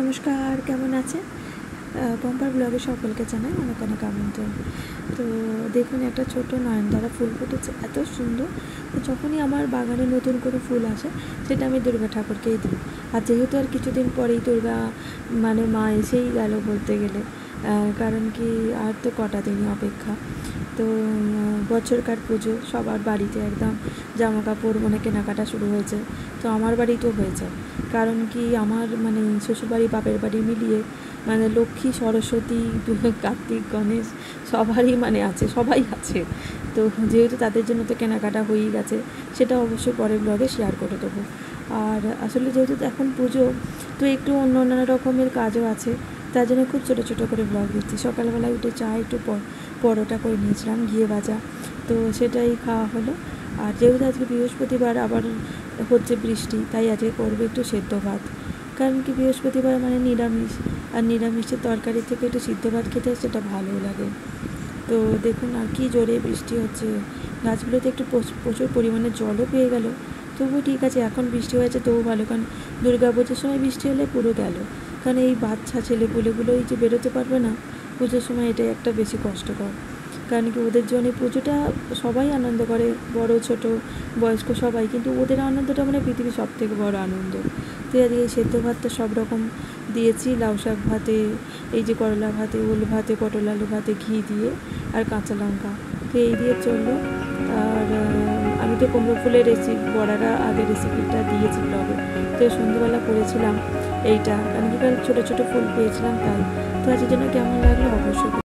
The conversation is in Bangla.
নমস্কার, কেমন আছেন? পম্পার ব্লগে সকলকে জানাই অনেক অনেক আমন্ত্রণ। তো দেখুন, একটা ছোট নয়নতারা ফুল ফুটেছে, এত সুন্দর। তো যখনই আমার বাগানে নতুন করে ফুল আসে সেটা আমি দুর্গা ঠাকুরকেই দিই। আর যেহেতু আর কিছুদিন পরেই দুর্গা মা এসেই গেল বলতে গেলে, কারণ কি আর তো কটা দিনই অপেক্ষা। তো বছরকার পুজো সবার বাড়িতে একদম জামা কাপড় কেনাকাটা শুরু হয়েছে। তো আমার বাড়িতেও হয়েছে, কারণ কি আমার শ্বশুরবাড়ি বাপের বাড়ি মিলিয়ে লক্ষ্মী, সরস্বতী, কার্তিক, গণেশ সবারই আছে, সবাই আছে। তো যেহেতু তাদের জন্য তো কেনাকাটা হয়েই গেছে, সেটা অবশ্যই পরের ব্লগে শেয়ার করে দেবো। আর আসলে যেহেতু এখন পুজো, তো একটু অন্য অন্য রকমের কাজও আছে, তার জন্য খুব ছোটো ছোটো করে ব্লগ দিচ্ছি। সকালবেলায় উঠে চা একটু পরোটা করে নিয়েছিলাম, ঘিয়ে ভাজা, তো সেটাই খাওয়া হলো। আর যেহেতু আজকে বৃহস্পতিবার, আবার হচ্ছে বৃষ্টি, তাই আজকে করবো একটু সেদ্ধ ভাত। কারণ কি বৃহস্পতিবার নিরামিষ, আর নিরামিষের তরকারি থেকে একটু সিদ্ধ ভাত খেতে সেটা ভালোও লাগে। তো দেখুন, আর কি জোরে বৃষ্টি হচ্ছে, গাছগুলোতে একটু প্রচুর পরিমাণে জলও পেয়ে গেল। তবুও ঠিক আছে, এখন বৃষ্টি হয়েছে তবু ভালো, কারণ দুর্গা পুজোর সময় বৃষ্টি হলে পুরো গেল। কারণ এই বাচ্চা ছেলেপুলেগুলোই যে বেরোতে পারবে না পুজোর সময়, এটাই একটা বেশি কষ্টকর। কারণ কি ওদের জন্য পুজোটা সবাই আনন্দ করে, বড় ছোট বয়স্ক সবাই, কিন্তু ওদের আনন্দটা পৃথিবীর সব থেকে বড় আনন্দ। তো আজকে এই সেদ্ধ ভাতটা সব রকম দিয়েছি, লাউ শাক ভাতে, এই যে করলা ভাতে, ওল ভাতে, পটল আলু ভাতে, ঘি দিয়ে আর কাঁচা লঙ্কা, তো এই দিয়ে চললো। আর আমি তো কুমড়ো ফুলের বড়াটা আগে রেসিপিটা দিয়েছি ব্লগে, তো সন্ধ্যেবেলা করেছিলাম এইটা, কারণ কি ছোটো ছোটো ফুল পেয়েছিলাম তাই। তো আজকের জন্য কেমন লাগলো অবশ্যই।